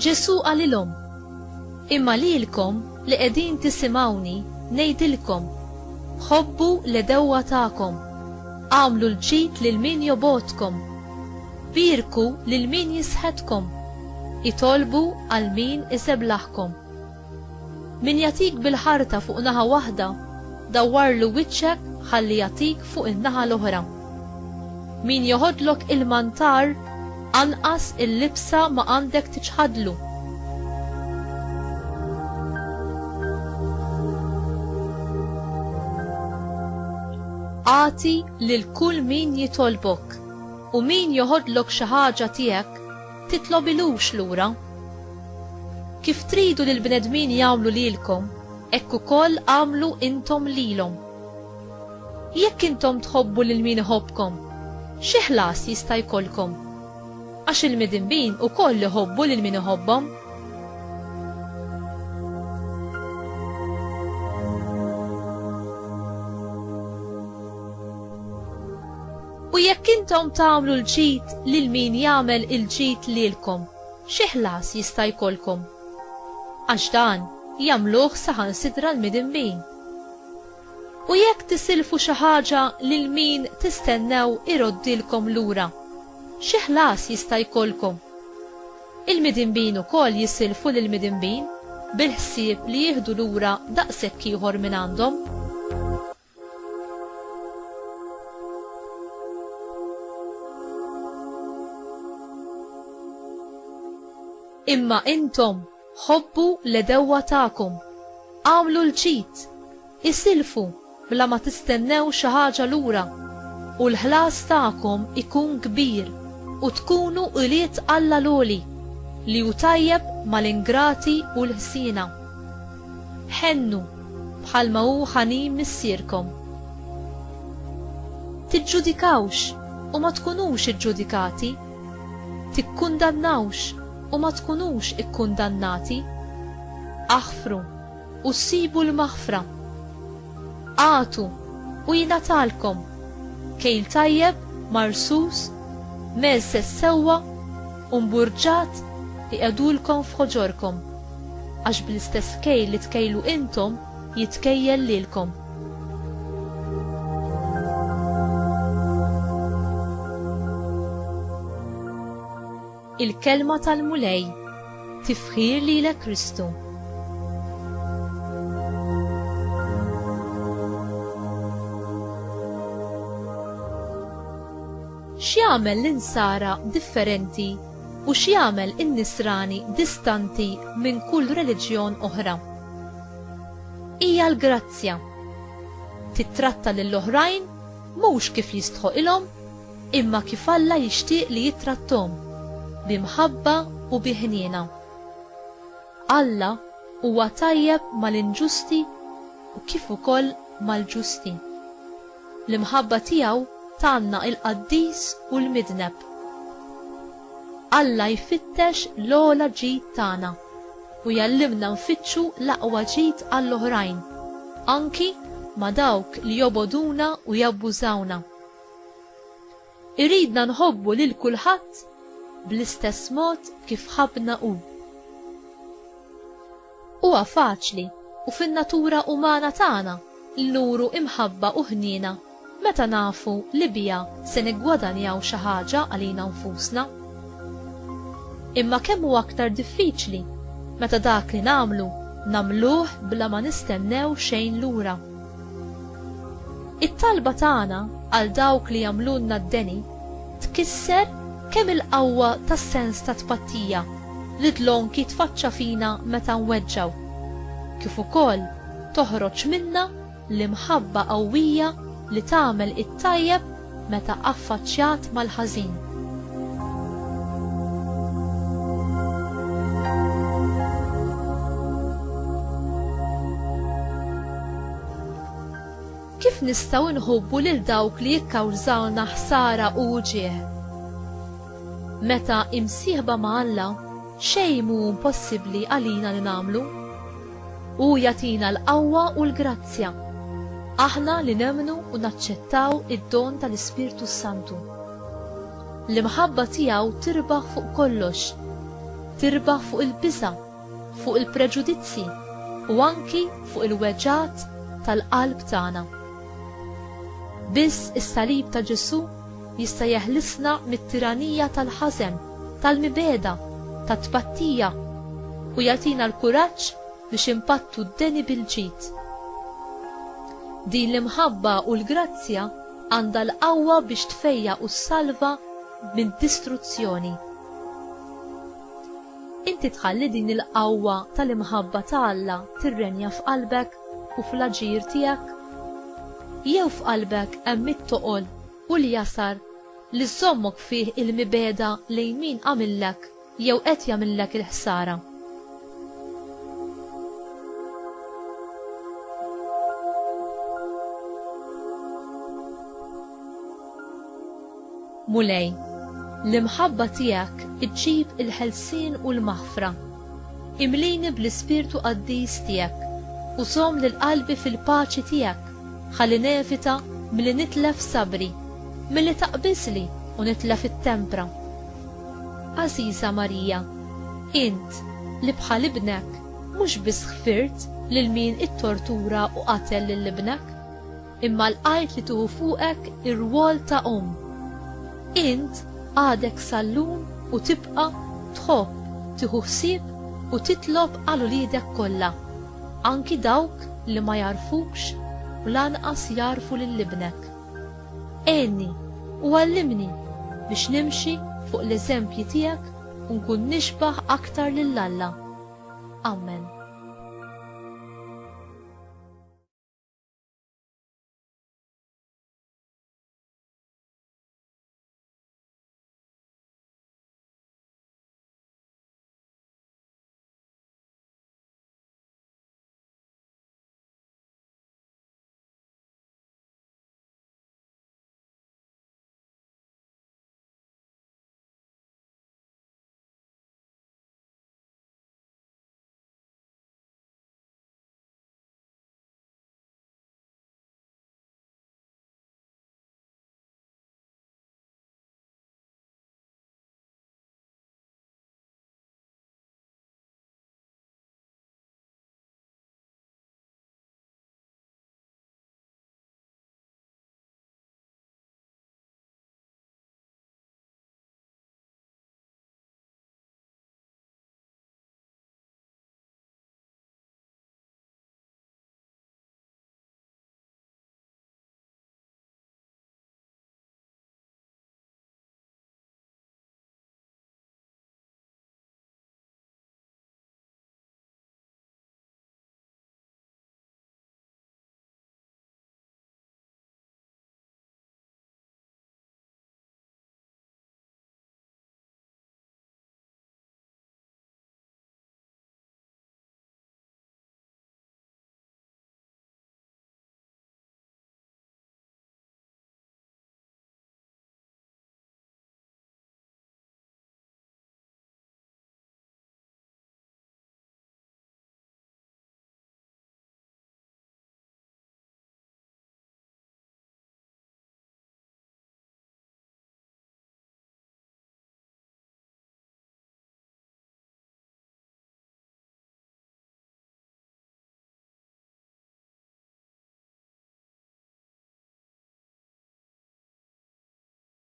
Ġesu għalilhom: imma lilkom li qegħdin tisimgħuni ngħidilkom, ħobbu l-edewwa tagħkom, għamlu l-ġid lil min jobodkom, birku lil min jisħedkom, itolbu għal min iseblaħkom. Min jatik bil-ħarta fuq naħa waħda, dawwarlu wiċċek ħalli jatik fuq in-naħa l-oħra. Min joħodlok il-mantar, anqas il-libsa ma għandek tiċħadlu. Għati lil kull min jitolbok, u min joħodlok xi ħaġa tiegħek titlobilux lura. Kif tridu lil bnedmin jagħmlu lilkom, hekk ukoll għamlu intom lilhom. Jekk intom tħobbu lil min iħobbkom, xi ħlas jista' jkollkom? Għax il-midinbin ukoll iħobbu lil min iħobbhom. U jekk intom tagħmlu l-ġid lil min jagħmel il-ġid lilkom, xi ħlas jista' jkollkom? Għax dan jagħmluh saħansitra l-midinbin. U jekk tisilfu xi ħaġa lil min tistennew iroddilkom lura, xi ħlas jista' jkollkom? Il-midinbin ukoll jisilfu lil midinbin bil-ħsieb li jieħdu lura daqshekk ieħor minn għandhom. Imma intom ħobbu l-edewwa tagħkom, għamlu l-ġid, isilfu bla ma tistennew xi ħaġa lura, u l-ħlas tagħkom ikun kbir u tkunu qliet Alla loli li hu tajjeb mal-ingrati u l-ħsiena. Ħennu bħalma hu ħanin missierkom. Tiġġudikawx u ma tkunux iġġudikati, tikkundannawx u ma tkunux ikkundannati, aħfru u ssibu l-maħfra, għatu u jingħatalkom, kejl tajjeb marsus, meżżes sewwa u mburġat iqegħdulkom f'ħoġorkom, għax bl-istess kejl li tkejlu intom jitkejjel lilkom. Il-kelma tal-mulej tifħir lilek Kristu. X'jagħmel l-insara differenti u x'jagħmel in-nisrani distanti minn kull reliġjon oħra? Hija l-grazzja. Titratta lill-oħrajn mhux kif jistħoqilhom, imma kif Alla jixtieq li jitrattom, bimħabba u biħniena. Alla huwa tajjeb mal-inġusti u kif ukoll mal-ġusti. L-imħabba tiegħu tgħanna il-qaddis u l-midneb. Alla jfittex l-ogħla ġid tagħna u jallimna nfittxu l-aqwa ġid għall-oħrajn, anki ma dawk li joboduna u jabbużawna. Iridna nħobbu lil kulħadd bl-istess mod kif ħabna hu. Huwa faċli u fin-natura umana tagħna l-nuru imħabba u ħniena meta nafu li biha se niggwadanjaw xi ħaġa għalina nfusna. Imma kemm huwa aktar diffiċli meta dak li nagħmluh bla ma nistennew xejn lura. It-talba tagħna għal dawk li jagħmlulna d-deni tkisser kemm il-qawwa tas-sens ta' tpattija li tlonki tfaċċa fina meta nweġġaw, kif ukoll toħroġ minna l-imħabba qawwija li tagħmel it-tajjeb meta affaċċjat mal-ħażin. Kif nistgħu nħobbu lil dawk li jikkawżawna ħsara u ġieħ? Meta imsieħba ma' Alla, xejn mhu impossibbli għalina li nagħmlu. Hu jagħtina l-qawwa u l-grazzja, aħna li nemmnu u naċċettaw id-don tal-Ispirtu Santu. L-imħabba tiegħu tirbaħ fuq kollox, tirbaħ fuq il-biża', fuq il-preġudizzi u anki fuq il-weġġat tal-qalb tagħna. Biss is-salib ta' Ġesu jista' jeħlisna mit-tiranija tal-ħażen, tal-mibeda, tat-tpattija u jagħtina l-kuraġġ biex impattu d-deni bil-ġid. Din l-imħabba u l-grazzja għandha l-qawwa biex tfejja u s-salva minn distruzzjoni. Inti tħalli din il-qawwa tal-imħabba ta' Alla tirrenja f'qalbek u fl-aġir tiegħek? Jew f'qalbek hemm it-toqol u l-jasar li żommok fih il-mibeda lejn min għamillek jew qed jagħmillek il-ħsara. Mulej, l-imħabba tiegħek iġġib il-ħelsien u l-maħfra. Imlini bl-Ispirtu Qaddis tiegħek u żomm lil qalbi fil-paċi tiegħek ħalli nevita milli nitlef sabri, milli taqbisli u nitlef it-tempra. Għażiża Marija, int li bħal ibnek mhux biss ħfirt lil min it-tortura u qatel lil ibnek, imma l-qajt li tuħu fuqek ir-rwol ta' Int għadek sallum u tibqa' tħobb, tieħu ħsieb u titlob għal uliedek kollha, anki dawk li ma jarfukx u lanqas jarfu lil ibnek. Għenni u għallimni biex nimxi fuq l-eżempji tiegħek u nkun nixbaħ aktar lil Alla. Amen.